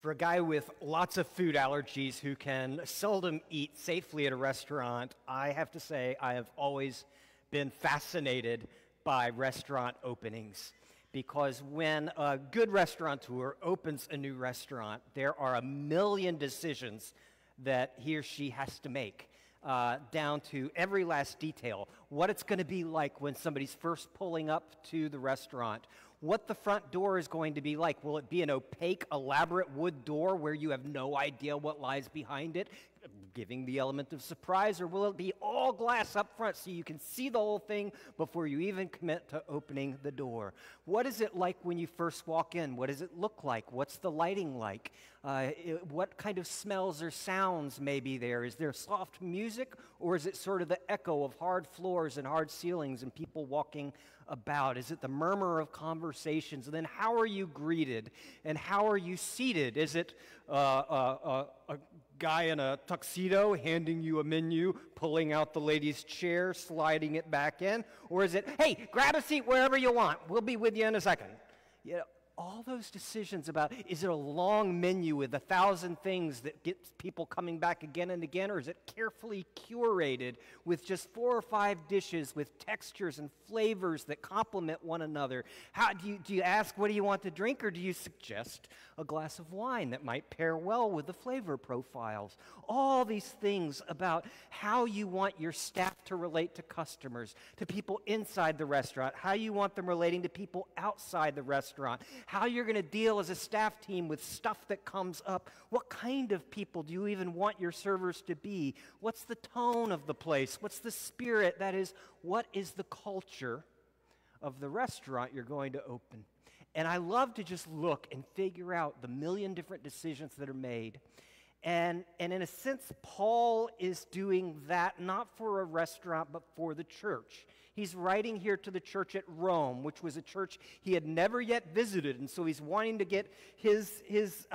For a guy with lots of food allergies who can seldom eat safely at a restaurant, I have to say I have always been fascinated by restaurant openings. Because when a good restaurateur opens a new restaurant, there are a million decisions that he or she has to make, down to every last detail. What it's going to be like when somebody's first pulling up to the restaurant. What the front door is going to be like. Will it be an opaque, elaborate wood door where you have no idea what lies behind it, giving the element of surprise? Or will it be all glass up front so you can see the whole thing before you even commit to opening the door? What is it like when you first walk in? What does it look like? What's the lighting like? What kind of smells or sounds may be there? Is there soft music, or is it sort of the echo of hard floors and hard ceilings and people walking about? Is it the murmur of conversations? And then how are you greeted? And how are you seated? Is it a guy in a tuxedo handing you a menu, pulling out the lady's chair, sliding it back in? Or is it, hey, grab a seat wherever you want. We'll be with you in a second. You know, all those decisions about, is it a long menu with 1,000 things that gets people coming back again and again, or is it carefully curated with just 4 or 5 dishes with textures and flavors that complement one another? How do you ask, what do you want to drink, or do you suggest a glass of wine that might pair well with the flavor profiles? All these things about how you want your staff to relate to customers, to people inside the restaurant, how you want them relating to people outside the restaurant, how you're going to deal as a staff team with stuff that comes up. What kind of people do you even want your servers to be? What's the tone of the place? What's the spirit? That is, what is the culture of the restaurant you're going to open? And I love to just look and figure out the million different decisions that are made. And in a sense, Paul is doing that not for a restaurant, but for the church. He's writing here to the church at Rome, which was a church he had never yet visited. And so he's wanting to get he's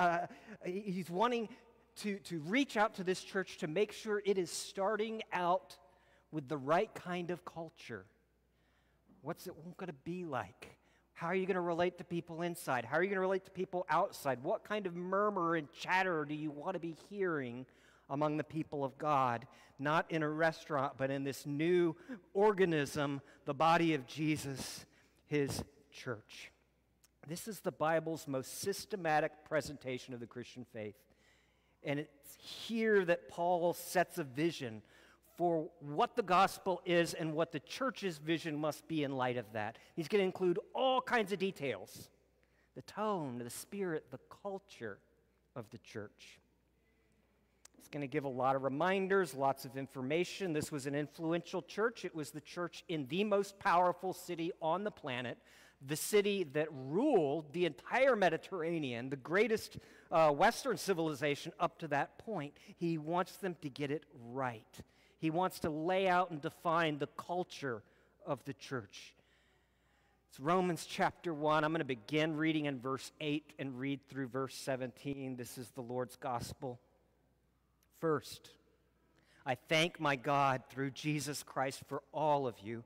wanting to reach out to this church to make sure it is starting out with the right kind of culture. What's it going to be like? How are you going to relate to people inside? How are you going to relate to people outside? What kind of murmur and chatter do you want to be hearing among the people of God? Not in a restaurant, but in this new organism, the body of Jesus, his church. This is the Bible's most systematic presentation of the Christian faith. And it's here that Paul sets a vision for what the gospel is and what the church's vision must be in light of that. He's going to include all kinds of details. The tone, the spirit, the culture of the church. He's going to give a lot of reminders, lots of information. This was an influential church. It was the church in the most powerful city on the planet, the city that ruled the entire Mediterranean, the greatest Western civilization up to that point. He wants them to get it right. He wants to lay out and define the culture of the church. It's Romans chapter 1. I'm going to begin reading in verse 8 and read through verse 17. This is the Lord's gospel. First, I thank my God through Jesus Christ for all of you,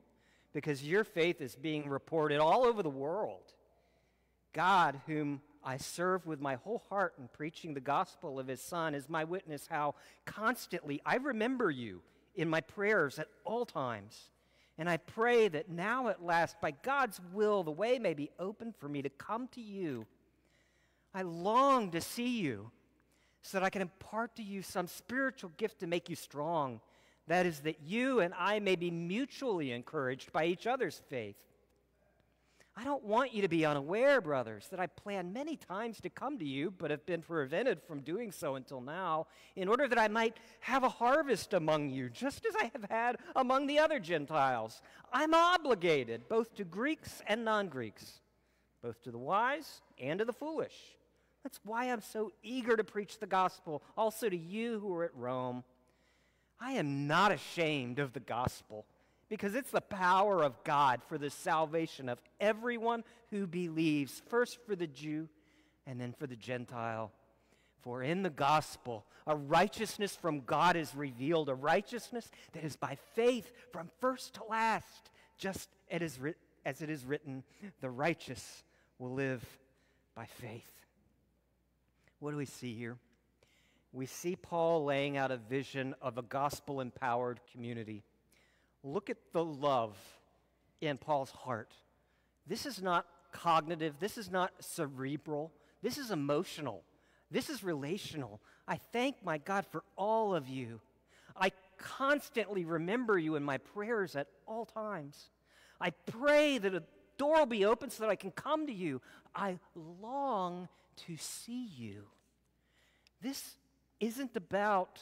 because your faith is being reported all over the world. God, whom I serve with my whole heart in preaching the gospel of his Son, is my witness how constantly I remember you in my prayers at all times. And I pray that now at last, by God's will, the way may be opened for me to come to you. I long to see you so that I can impart to you some spiritual gift to make you strong. That is, that you and I may be mutually encouraged by each other's faith. I don't want you to be unaware, brothers, that I planned many times to come to you, but have been prevented from doing so until now, in order that I might have a harvest among you, just as I have had among the other Gentiles. I'm obligated both to Greeks and non-Greeks, both to the wise and to the foolish. That's why I'm so eager to preach the gospel, also to you who are at Rome. I am not ashamed of the gospel, because it's the power of God for the salvation of everyone who believes, first for the Jew and then for the Gentile. For in the gospel, a righteousness from God is revealed, a righteousness that is by faith from first to last, just as it is written, the righteous will live by faith. What do we see here? We see Paul laying out a vision of a gospel-empowered community. Look at the love in Paul's heart. This is not cognitive. This is not cerebral. This is emotional. This is relational. I thank my God for all of you. I constantly remember you in my prayers at all times. I pray that a door will be open so that I can come to you. I long to see you. This isn't about,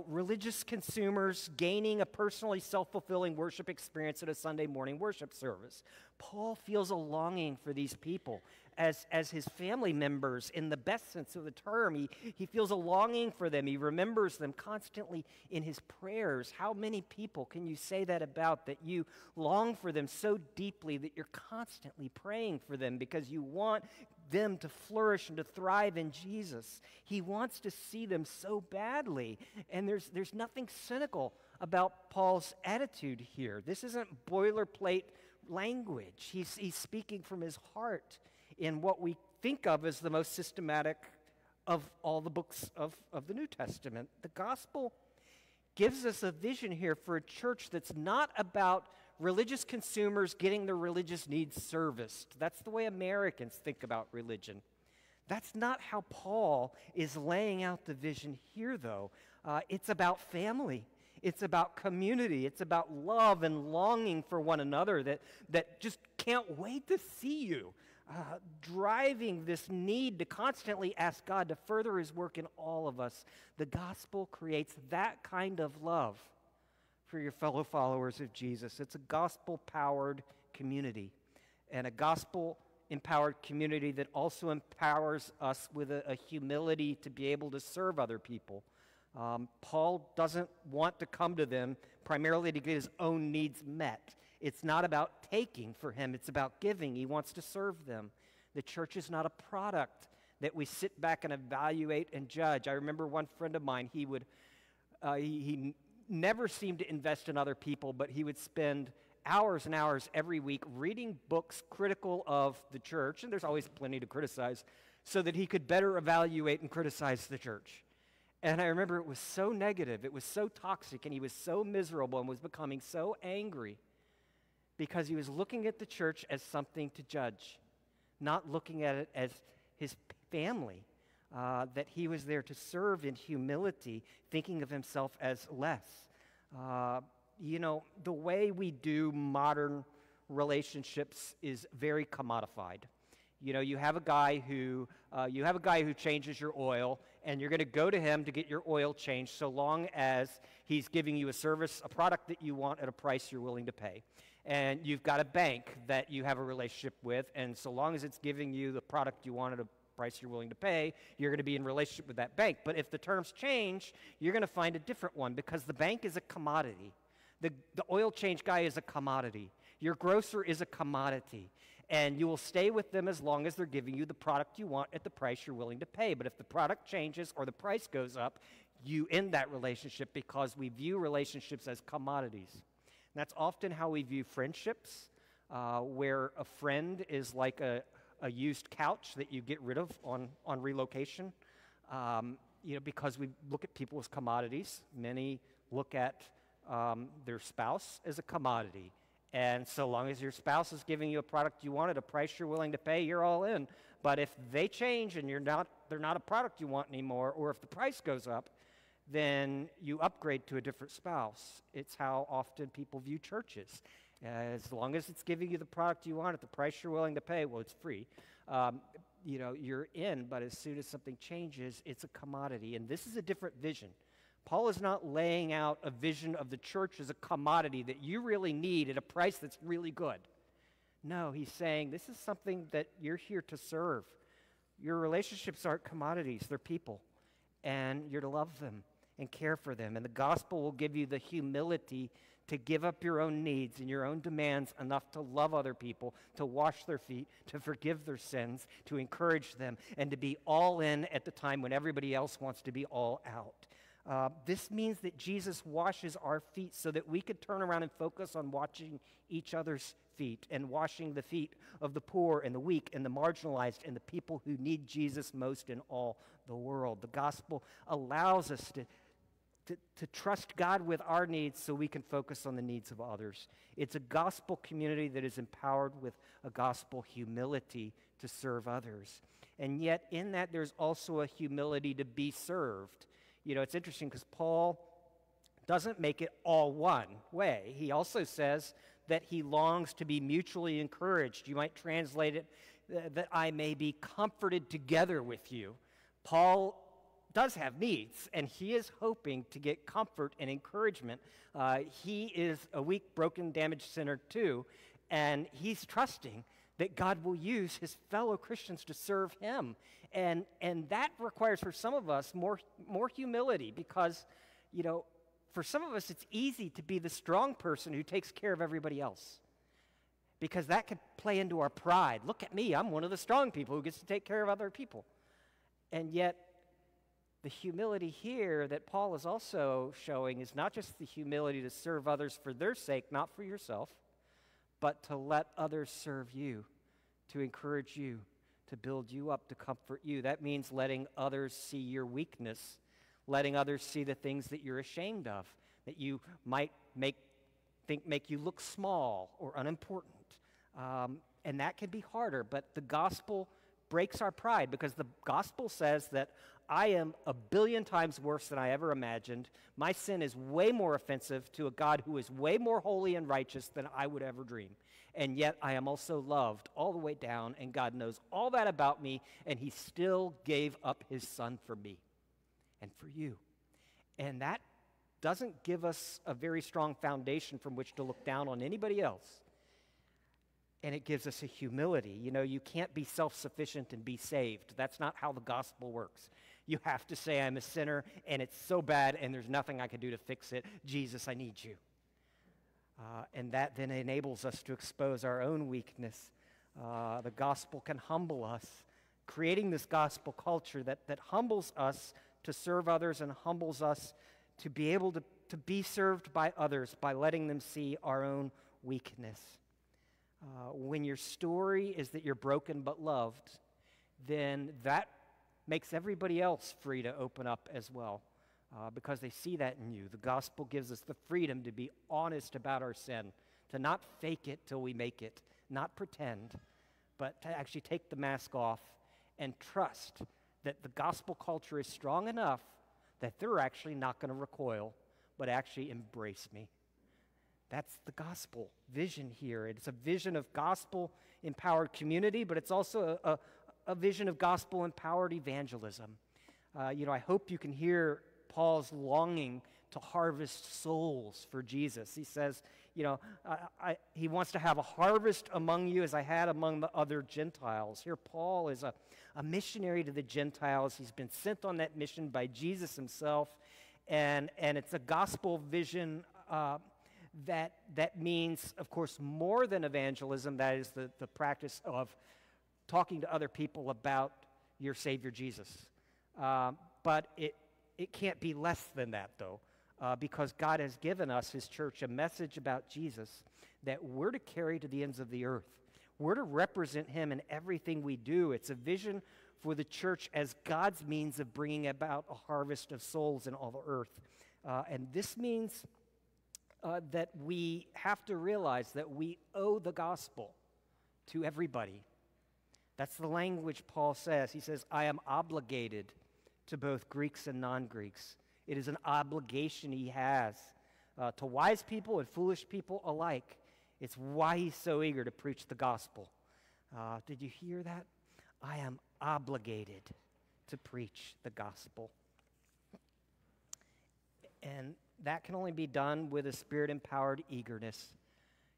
religious consumers gaining a personally self-fulfilling worship experience at a Sunday morning worship service. Paul feels a longing for these people as his family members in the best sense of the term. He feels a longing for them. He remembers them constantly in his prayers. How many people can you say that about, that you long for them so deeply that you're constantly praying for them because you want them to flourish and to thrive in Jesus? He wants to see them so badly. And there's nothing cynical about Paul's attitude here. This isn't boilerplate language. He's speaking from his heart in what we think of as the most systematic of all the books of the New Testament. The gospel gives us a vision here for a church that's not about religious consumers getting their religious needs serviced. That's the way Americans think about religion. That's not how Paul is laying out the vision here, though. It's about family. It's about community. It's about love and longing for one another that just can't wait to see you. Driving this need to constantly ask God to further his work in all of us. The gospel creates that kind of love for your fellow followers of Jesus. It's a gospel-powered community, and a gospel-empowered community that also empowers us with a humility to be able to serve other people. Paul doesn't want to come to them primarily to get his own needs met. It's not about taking for him. It's about giving. He wants to serve them. The church is not a product that we sit back and evaluate and judge. I remember one friend of mine, he never seemed to invest in other people, but he would spend hours and hours every week reading books critical of the church, and there's always plenty to criticize, so that he could better evaluate and criticize the church. And I remember it was so negative, it was so toxic, and he was so miserable and was becoming so angry because he was looking at the church as something to judge, not looking at it as his family, that he was there to serve in humility, thinking of himself as less. The way we do modern relationships is very commodified. You have a guy who changes your oil, and you're going to go to him to get your oil changed so long as he's giving you a service, a product that you want at a price you're willing to pay. And you've got a bank that you have a relationship with, and so long as it's giving you the product you want at a price you're willing to pay, you're going to be in relationship with that bank. But if the terms change, you're going to find a different one, because the bank is a commodity. The oil change guy is a commodity. Your grocer is a commodity. And you will stay with them as long as they're giving you the product you want at the price you're willing to pay. But if the product changes or the price goes up, you end that relationship, because we view relationships as commodities. And that's often how we view friendships, where a friend is like a used couch that you get rid of on relocation, because we look at people as commodities. Many look at their spouse as a commodity. And so long as your spouse is giving you a product you want at a price you're willing to pay, you're all in. But if they change and they're not a product you want anymore, or if the price goes up, then you upgrade to a different spouse. It's how often people view churches. As long as it's giving you the product you want at the price you're willing to pay, well, it's free. You're in, but as soon as something changes, it's a commodity. And this is a different vision. Paul is not laying out a vision of the church as a commodity that you really need at a price that's really good. No, he's saying this is something that you're here to serve. Your relationships aren't commodities, they're people. And you're to love them and care for them. And the gospel will give you the humility to give up your own needs and your own demands enough to love other people, to wash their feet, to forgive their sins, to encourage them, and to be all in at the time when everybody else wants to be all out. This means that Jesus washes our feet so that we could turn around and focus on washing each other's feet and washing the feet of the poor and the weak and the marginalized and the people who need Jesus most in all the world. The gospel allows us to trust God with our needs so we can focus on the needs of others. It's a gospel community that is empowered with a gospel humility to serve others. And yet in that there's also a humility to be served. You know, it's interesting because Paul doesn't make it all one way. He also says that he longs to be mutually encouraged. You might translate it that I may be comforted together with you. Paul does have needs, and he is hoping to get comfort and encouragement. He is a weak, broken, damaged sinner too, and he's trusting that God will use his fellow Christians to serve him. And that requires for some of us more humility because, you know, for some of us it's easy to be the strong person who takes care of everybody else because that could play into our pride. Look at me, I'm one of the strong people who gets to take care of other people. And yet, the humility here that Paul is also showing is not just the humility to serve others for their sake, not for yourself, but to let others serve you, to encourage you, to build you up, to comfort you. That means letting others see your weakness, letting others see the things that you're ashamed of, that you might make you look small or unimportant. And that can be harder, but the gospel breaks our pride because the gospel says that I am a billion times worse than I ever imagined. My sin is way more offensive to a God who is way more holy and righteous than I would ever dream. And yet I am also loved all the way down, and God knows all that about me, and he still gave up his son for me and for you. And that doesn't give us a very strong foundation from which to look down on anybody else. And it gives us a humility. You know, you can't be self-sufficient and be saved. That's not how the gospel works. You have to say, I'm a sinner, and it's so bad, and there's nothing I can do to fix it. Jesus, I need you. And that then enables us to expose our own weakness. The gospel can humble us, creating this gospel culture that humbles us to serve others and humbles us to be able to be served by others by letting them see our own weakness. When your story is that you're broken but loved, then that makes everybody else free to open up as well because they see that in you. The gospel gives us the freedom to be honest about our sin, to not fake it till we make it, not pretend, but to actually take the mask off and trust that the gospel culture is strong enough that they're actually not going to recoil, but actually embrace me. That's the gospel vision here. It's a vision of gospel-empowered community, but it's also a vision of gospel-empowered evangelism. I hope you can hear Paul's longing to harvest souls for Jesus. He says, he wants to have a harvest among you as I had among the other Gentiles. Here Paul is a missionary to the Gentiles. He's been sent on that mission by Jesus himself, and it's a gospel vision that means, of course, more than evangelism. That is the practice of talking to other people about your Savior Jesus. But it can't be less than that, though, because God has given us, his church, a message about Jesus that we're to carry to the ends of the earth. We're to represent him in everything we do. It's a vision for the church as God's means of bringing about a harvest of souls in all the earth. And this means that we have to realize that we owe the gospel to everybody. That's the language Paul says. He says, I am obligated to both Greeks and non-Greeks. It is an obligation he has to wise people and foolish people alike. It's why he's so eager to preach the gospel. Did you hear that? I am obligated to preach the gospel. And that can only be done with a spirit-empowered eagerness.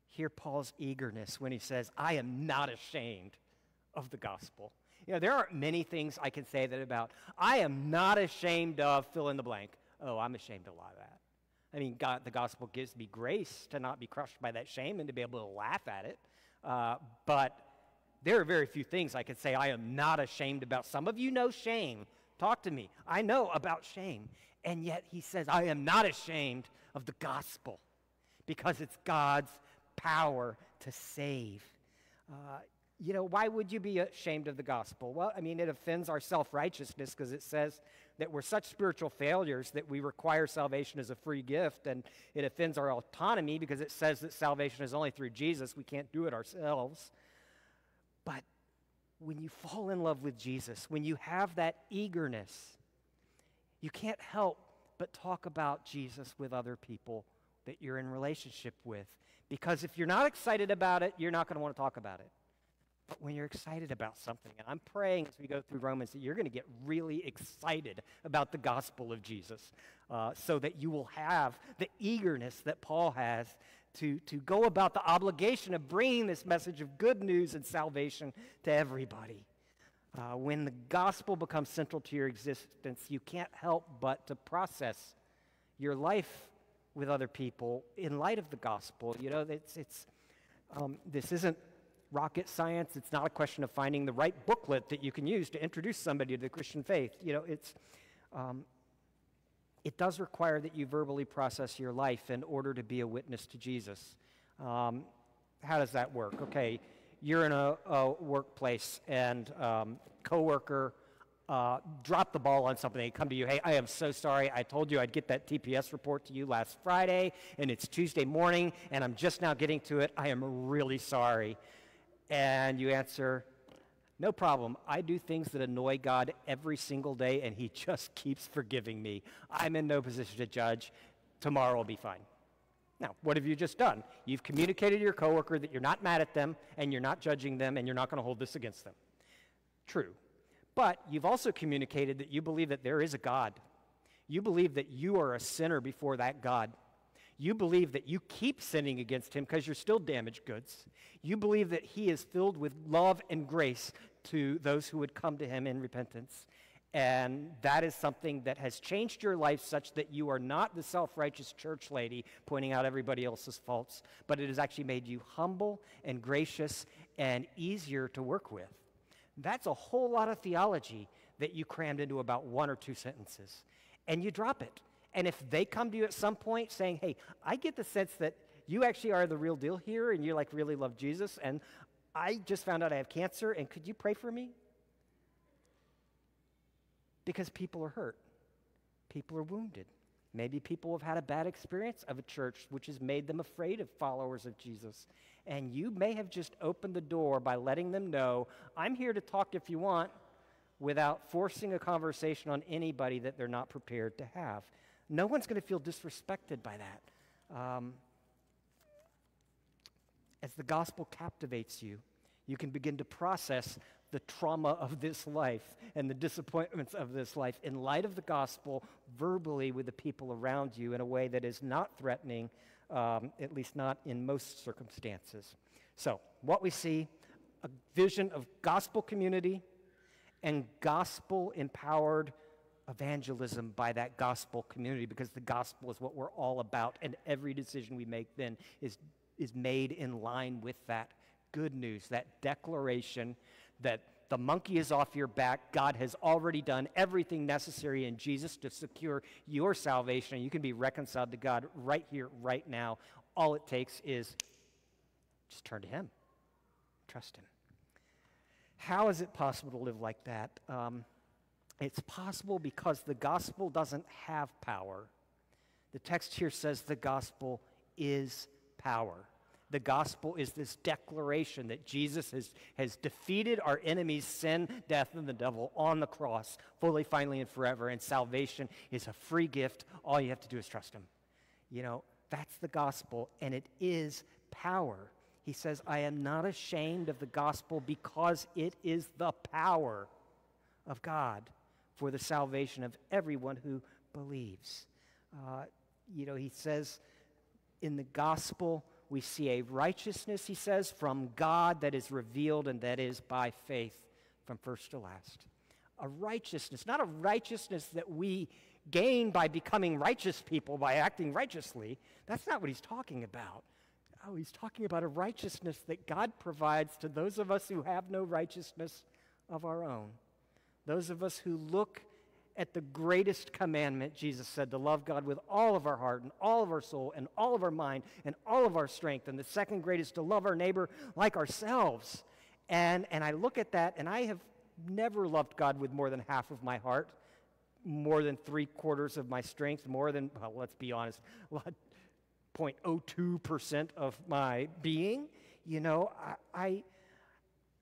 Hear Paul's eagerness when he says, I am not ashamed of the gospel. There aren't many things I can say that about. I am not ashamed of fill in the blank. Oh, I'm ashamed of a lot of that. I mean, the gospel gives me grace to not be crushed by that shame and to be able to laugh at it. But there are very few things I can say I am not ashamed about. Some of you know shame Talk to me. I know about shame. And yet he says, I am not ashamed of the gospel because it's God's power to save. Why would you be ashamed of the gospel? Well, it offends our self-righteousness because it says that we're such spiritual failures that we require salvation as a free gift, and it offends our autonomy because it says that salvation is only through Jesus. We can't do it ourselves. But when you fall in love with Jesus, when you have that eagerness, you can't help but talk about Jesus with other people that you're in relationship with. Because if you're not excited about it, you're not going to want to talk about it. But when you're excited about something, and I'm praying as we go through Romans that you're going to get really excited about the gospel of Jesus so that you will have the eagerness that Paul has to go about the obligation of bringing this message of good news and salvation to everybody. When the gospel becomes central to your existence, you can't help but to process your life with other people in light of the gospel. This isn't rocket science. It's not a question of finding the right booklet that you can use to introduce somebody to the Christian faith. It does require that you verbally process your life in order to be a witness to Jesus. How does that work? Okay, you're in a workplace and coworker dropped the ball on something. They come to you, hey, I am so sorry. I told you I'd get that TPS report to you last Friday, and it's Tuesday morning, and I'm just now getting to it. I am really sorry. And you answer, no problem. I do things that annoy God every single day, and he just keeps forgiving me. I'm in no position to judge. Tomorrow will be fine. Now, what have you just done? You've communicated to your coworker that you're not mad at them, and you're not judging them, and you're not going to hold this against them. True. But you've also communicated that you believe that there is a God. You believe that you are a sinner before that God. You believe that you keep sinning against him because you're still damaged goods. You believe that he is filled with love and grace to those who would come to him in repentance. And that is something that has changed your life such that you are not the self-righteous church lady pointing out everybody else's faults, but it has actually made you humble and gracious and easier to work with. That's a whole lot of theology that you crammed into about 1 or 2 sentences, and you drop it. And if they come to you at some point saying, hey, I get the sense that you actually are the real deal here and you really love Jesus, and I just found out I have cancer, and could you pray for me? Because people are hurt. People are wounded. Maybe people have had a bad experience of a church which has made them afraid of followers of Jesus. And you may have just opened the door by letting them know, I'm here to talk if you want, without forcing a conversation on anybody that they're not prepared to have. No one's going to feel disrespected by that. As the gospel captivates you, you can begin to process the trauma of this life and the disappointments of this life in light of the gospel verbally with the people around you in a way that is not threatening, at least not in most circumstances. So, what we see, a vision of gospel community and gospel-empowered evangelism by that gospel community, because the gospel is what we're all about, and every decision we make then is made in line with that good news, that declaration that the monkey is off your back. God has already done everything necessary in Jesus to secure your salvation, and you can be reconciled to God right here, right now. All it takes is just turn to him. Trust him. How is it possible to live like that? It's possible because the gospel doesn't have power. The text here says the gospel is power. The gospel is this declaration that Jesus has defeated our enemies, sin, death, and the devil on the cross, fully, finally, and forever. And salvation is a free gift. All you have to do is trust him. That's the gospel, and it is power. He says, I am not ashamed of the gospel because it is the power of God for the salvation of everyone who believes. He says in the gospel, we see a righteousness, he says, from God that is revealed, and that is by faith from first to last. A righteousness, not a righteousness that we gain by becoming righteous people, by acting righteously. That's not what he's talking about. Oh, he's talking about a righteousness that God provides to those of us who have no righteousness of our own. Those of us who look at the greatest commandment, Jesus said, to love God with all of our heart and all of our soul and all of our mind and all of our strength. And the second greatest, to love our neighbor like ourselves. And I look at that, and I have never loved God with more than half of my heart, more than 3/4 of my strength, more than, well, let's be honest, 0.02% of my being,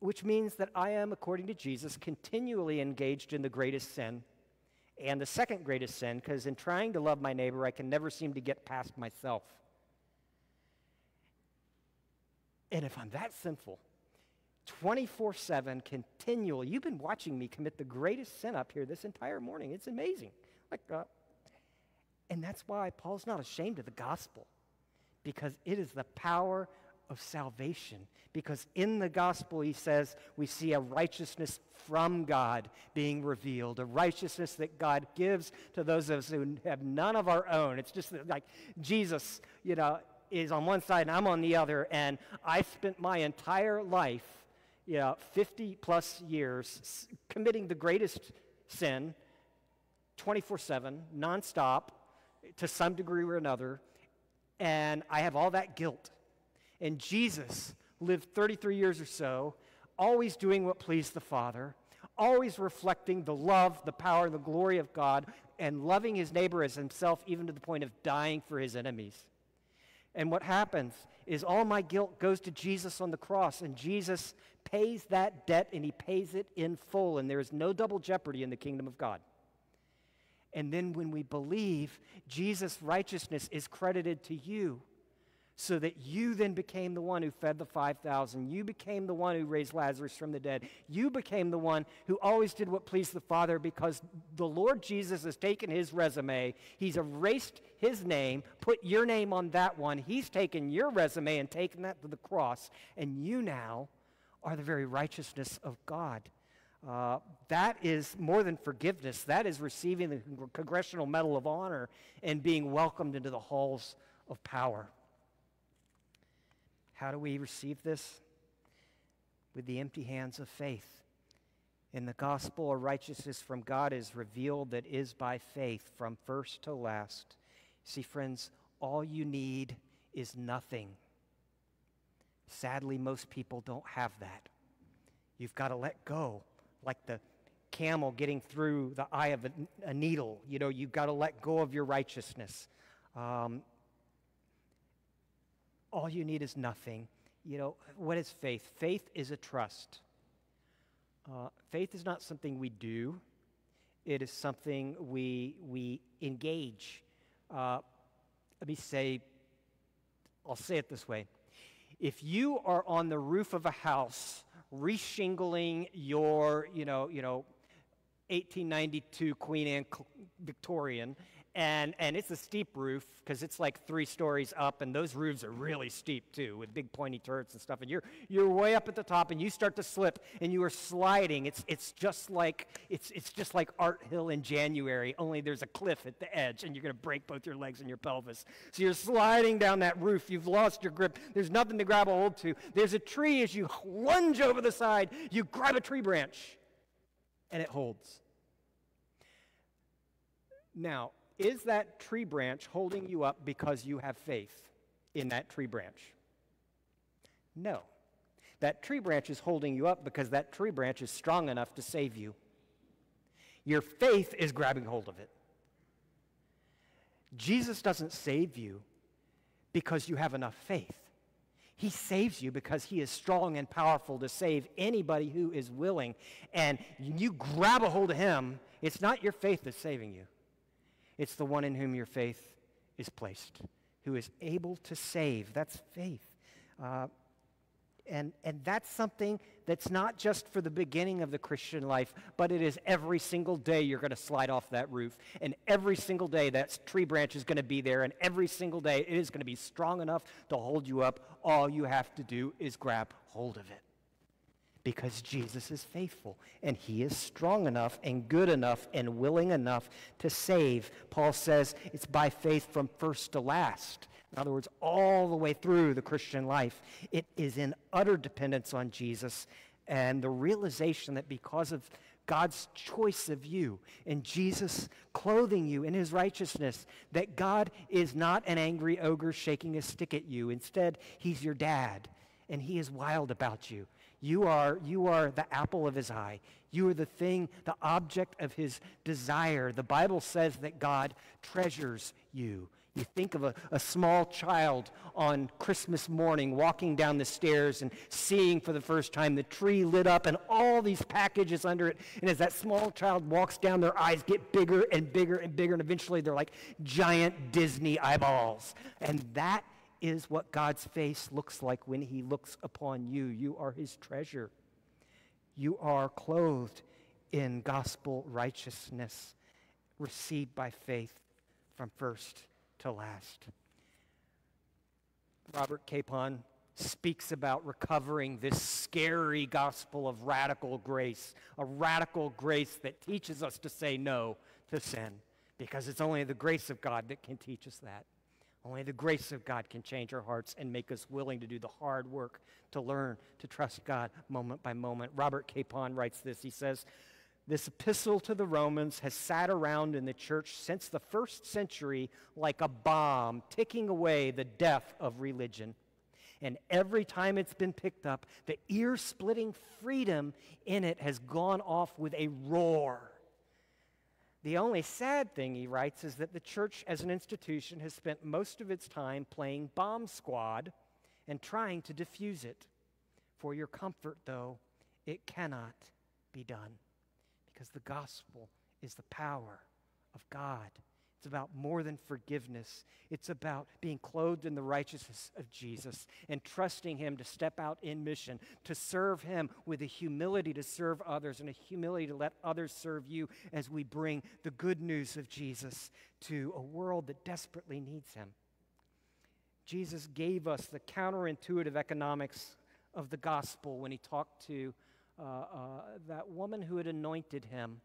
which means that I am, according to Jesus, continually engaged in the greatest sin and the second greatest sin, because in trying to love my neighbor, I can never seem to get past myself. And if I'm that sinful, 24/7, continually, you've been watching me commit the greatest sin up here this entire morning. It's amazing. And that's why Paul's not ashamed of the gospel, because it is the power of salvation. Because in the gospel, he says, we see a righteousness from God being revealed, a righteousness that God gives to those of us who have none of our own. It's just like Jesus, is on one side and I'm on the other, and I spent my entire life, 50 plus years, committing the greatest sin, 24/7, nonstop, to some degree or another, and I have all that guilt. And Jesus lived 33 years or so, always doing what pleased the Father, always reflecting the love, the power, and the glory of God, and loving his neighbor as himself, even to the point of dying for his enemies. And what happens is all my guilt goes to Jesus on the cross, and Jesus pays that debt, and he pays it in full, and there is no double jeopardy in the kingdom of God. And then when we believe, Jesus' righteousness is credited to you, so that you then became the one who fed the 5,000. You became the one who raised Lazarus from the dead. You became the one who always did what pleased the Father, because the Lord Jesus has taken his resume. He's erased his name, put your name on that one. He's taken your resume and taken that to the cross. And you now are the very righteousness of God. That is more than forgiveness. That is receiving the Congressional Medal of Honor and being welcomed into the halls of power. How do we receive this? With the empty hands of faith. In the gospel, a righteousness from God is revealed that is by faith from first to last. See, friends, all you need is nothing. Sadly, most people don't have that. You've got to let go, like the camel getting through the eye of a needle. You've got to let go of your righteousness. All you need is nothing. What is faith? Faith is a trust. Faith is not something we do. It is something we engage. I'll say it this way. If you are on the roof of a house reshingling your, 1892 Queen Anne Victorian, and it's a steep roof because it's like 3 stories up, and those roofs are really steep too, with big pointy turrets and stuff. And you're way up at the top, and you start to slip, and you are sliding. It's just like Art Hill in January, only there's a cliff at the edge, and you're going to break both your legs and your pelvis. So you're sliding down that roof. You've lost your grip. There's nothing to grab a hold to. There's a tree. As you lunge over the side, you grab a tree branch, and it holds. Now, is that tree branch holding you up because you have faith in that tree branch? No. That tree branch is holding you up because that tree branch is strong enough to save you. Your faith is grabbing hold of it. Jesus doesn't save you because you have enough faith. He saves you because he is strong and powerful to save anybody who is willing. And you grab a hold of him. It's not your faith that's saving you. It's the one in whom your faith is placed, who is able to save. That's faith. And that's something that's not just for the beginning of the Christian life, but it is every single day you're going to slide off that roof. And every single day that tree branch is going to be there. And every single day it is going to be strong enough to hold you up. All you have to do is grab hold of it. Because Jesus is faithful, and he is strong enough and good enough and willing enough to save. Paul says it's by faith from first to last. In other words, all the way through the Christian life, it is in utter dependence on Jesus and the realization that because of God's choice of you, and Jesus clothing you in his righteousness, that God is not an angry ogre shaking a stick at you. Instead, he's your dad, and he is wild about you. You are the apple of his eye. You are the object of his desire. The Bible says that God treasures you. You think of a small child on Christmas morning walking down the stairs and seeing for the first time the tree lit up and all these packages under it. And as that small child walks down, their eyes get bigger and bigger and bigger, and eventually they're like giant Disney eyeballs. And that is what God's face looks like when he looks upon you. You are his treasure. You are clothed in gospel righteousness, received by faith from first to last. Robert Capon speaks about recovering this scary gospel of radical grace, a radical grace that teaches us to say no to sin, because it's only the grace of God that can teach us that. Only the grace of God can change our hearts and make us willing to do the hard work to learn to trust God moment by moment. Robert Capon writes this. He says, "This epistle to the Romans has sat around in the church since the first century like a bomb, ticking away the death of religion. And every time it's been picked up, the ear-splitting freedom in it has gone off with a roar. The only sad thing," he writes, "is that the church as an institution has spent most of its time playing bomb squad and trying to defuse it. For your comfort, though, it cannot be done, because the gospel is the power of God. It's about more than forgiveness. It's about being clothed in the righteousness of Jesus and trusting him to step out in mission, to serve him with a humility to serve others and a humility to let others serve you as we bring the good news of Jesus to a world that desperately needs him." Jesus gave us the counterintuitive economics of the gospel when he talked to that woman who had anointed him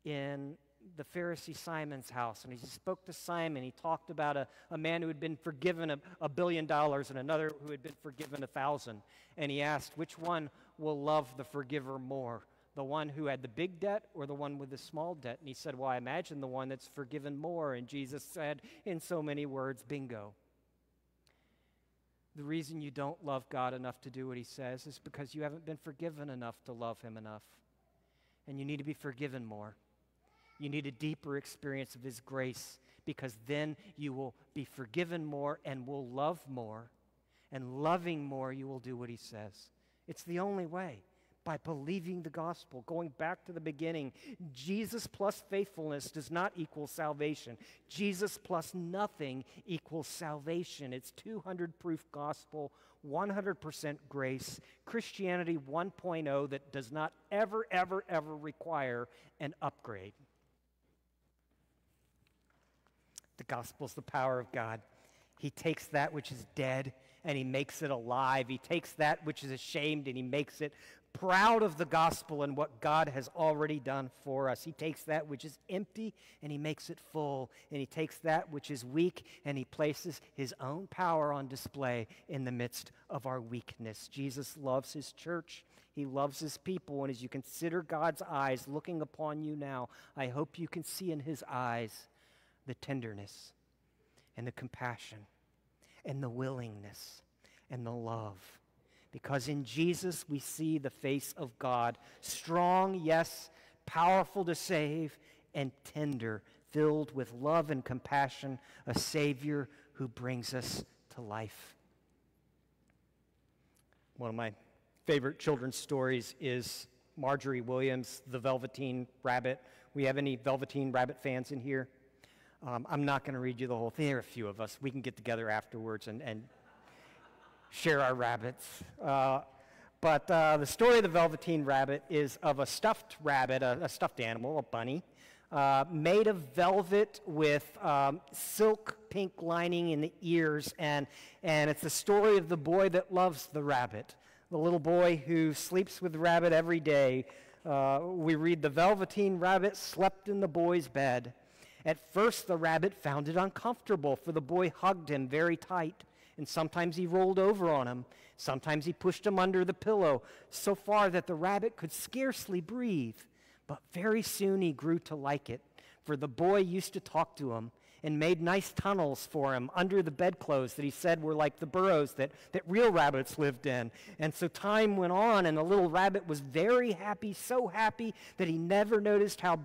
in the Pharisee Simon's house. And he spoke to Simon. He talked about a man who had been forgiven $1 billion and another who had been forgiven 1,000. And he asked, which one will love the forgiver more? The one who had the big debt or the one with the small debt? And he said, well, I imagine the one that's forgiven more. And Jesus said in so many words, bingo. The reason you don't love God enough to do what he says is because you haven't been forgiven enough to love him enough. And you need to be forgiven more. You need a deeper experience of his grace, because then you will be forgiven more and will love more. And loving more, you will do what he says. It's the only way, by believing the gospel. Going back to the beginning, Jesus plus faithfulness does not equal salvation. Jesus plus nothing equals salvation. It's 200 proof gospel, 100% grace, Christianity 1.0 that does not ever, ever, ever require an upgrade. The gospel is the power of God. He takes that which is dead and he makes it alive. He takes that which is ashamed and he makes it proud of the gospel and what God has already done for us. He takes that which is empty and he makes it full. And he takes that which is weak and he places his own power on display in the midst of our weakness. Jesus loves his church. He loves his people. And as you consider God's eyes looking upon you now, I hope you can see in his eyes the tenderness and the compassion and the willingness and the love. Because in Jesus we see the face of God, strong, yes, powerful to save, and tender, filled with love and compassion, a Savior who brings us to life. One of my favorite children's stories is Marjorie Williams' The Velveteen Rabbit. We have any Velveteen Rabbit fans in here? I'm not going to read you the whole thing. There are a few of us. We can get together afterwards and share our rabbits. But the story of the Velveteen Rabbit is of a stuffed rabbit, a stuffed animal, a bunny, made of velvet with silk pink lining in the ears. And it's the story of the boy that loves the rabbit, the little boy who sleeps with the rabbit every day. We read, the Velveteen Rabbit slept in the boy's bed. At first, the rabbit found it uncomfortable, for the boy hugged him very tight, and sometimes he rolled over on him. Sometimes he pushed him under the pillow, so far that the rabbit could scarcely breathe. But very soon he grew to like it, for the boy used to talk to him and made nice tunnels for him under the bedclothes that he said were like the burrows that real rabbits lived in. And so time went on, and the little rabbit was very happy, so happy that he never noticed how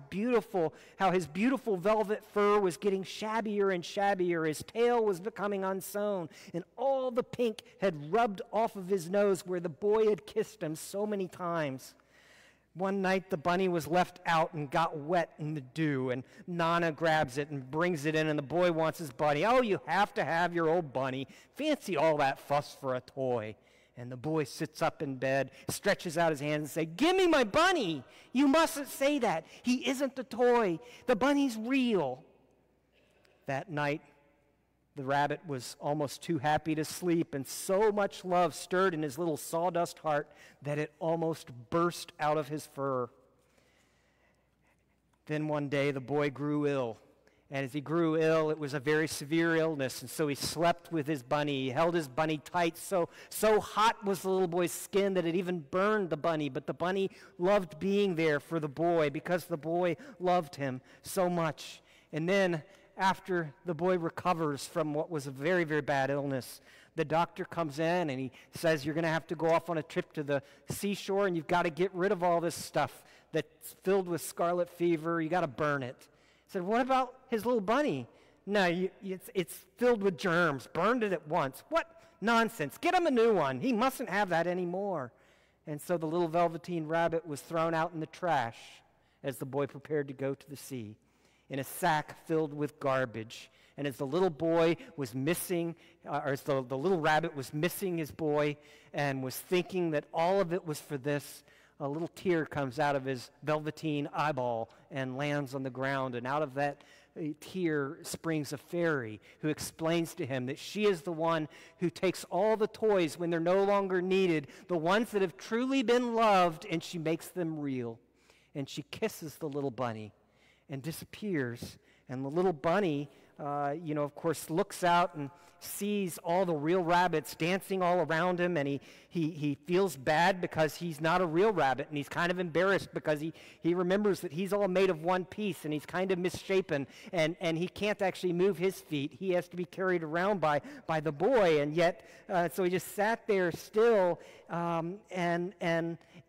his beautiful velvet fur was getting shabbier and shabbier. His tail was becoming unsewn, and all the pink had rubbed off of his nose where the boy had kissed him so many times. One night, the bunny was left out and got wet in the dew, and Nana grabs it and brings it in, and the boy wants his bunny. Oh, you have to have your old bunny. Fancy all that fuss for a toy. And the boy sits up in bed, stretches out his hands and says, "Give me my bunny. You mustn't say that. He isn't a toy. The bunny's real." That night, the rabbit was almost too happy to sleep, and so much love stirred in his little sawdust heart that it almost burst out of his fur. Then one day the boy grew ill, and as he grew ill, it was a very severe illness, and so he slept with his bunny. He held his bunny tight, so hot was the little boy's skin that it even burned the bunny, but the bunny loved being there for the boy because the boy loved him so much. And then, after the boy recovers from what was a very, very bad illness, the doctor comes in and he says, "You're going to have to go off on a trip to the seashore, and you've got to get rid of all this stuff that's filled with scarlet fever. You got to burn it." He said, "What about his little bunny?" "No, it's filled with germs. Burned it at once." "What nonsense. Get him a new one. He mustn't have that anymore." And so the little velveteen rabbit was thrown out in the trash as the boy prepared to go to the sea, in a sack filled with garbage. And as the little boy was missing, or as the little rabbit was missing his boy and was thinking that all of it was for this, a little tear comes out of his velveteen eyeball and lands on the ground. And out of that tear springs a fairy who explains to him that she is the one who takes all the toys when they're no longer needed, the ones that have truly been loved, and she makes them real. And she kisses the little bunny and disappears. And the little bunny, of course, looks out and sees all the real rabbits dancing all around him, and he feels bad because he's not a real rabbit, and he's kind of embarrassed because he remembers that he's all made of one piece, and he's kind of misshapen, and he can't actually move his feet. He has to be carried around by the boy, and yet, so he just sat there still, and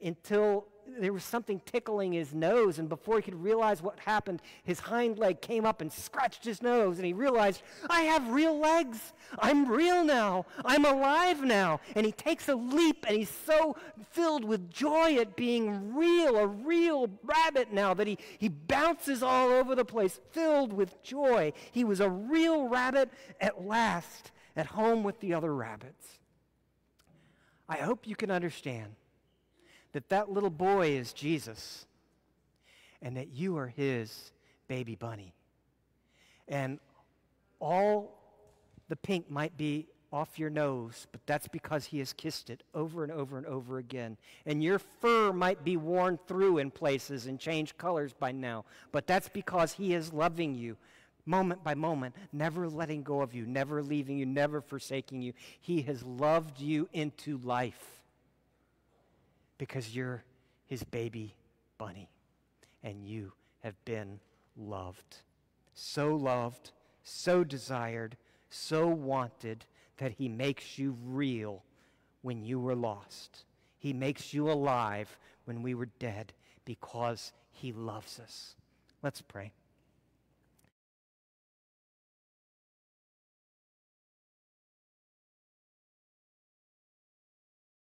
until there was something tickling his nose, and before he could realize what happened, his hind leg came up and scratched his nose, and he realized, "I have real legs. I'm real now. I'm alive now." And he takes a leap, and he's so filled with joy at being real, a real rabbit now, that he bounces all over the place, filled with joy. He was a real rabbit at last, at home with the other rabbits. I hope you can understand that little boy is Jesus, and that you are his baby bunny. And all the pink might be off your nose, but that's because he has kissed it over and over and over again. And your fur might be worn through in places and changed colors by now, but that's because he is loving you moment by moment, never letting go of you, never leaving you, never forsaking you. He has loved you into life, because you're his baby bunny, and you have been loved, so desired, so wanted, that he makes you real when you were lost. He makes you alive when we were dead, because he loves us. Let's pray.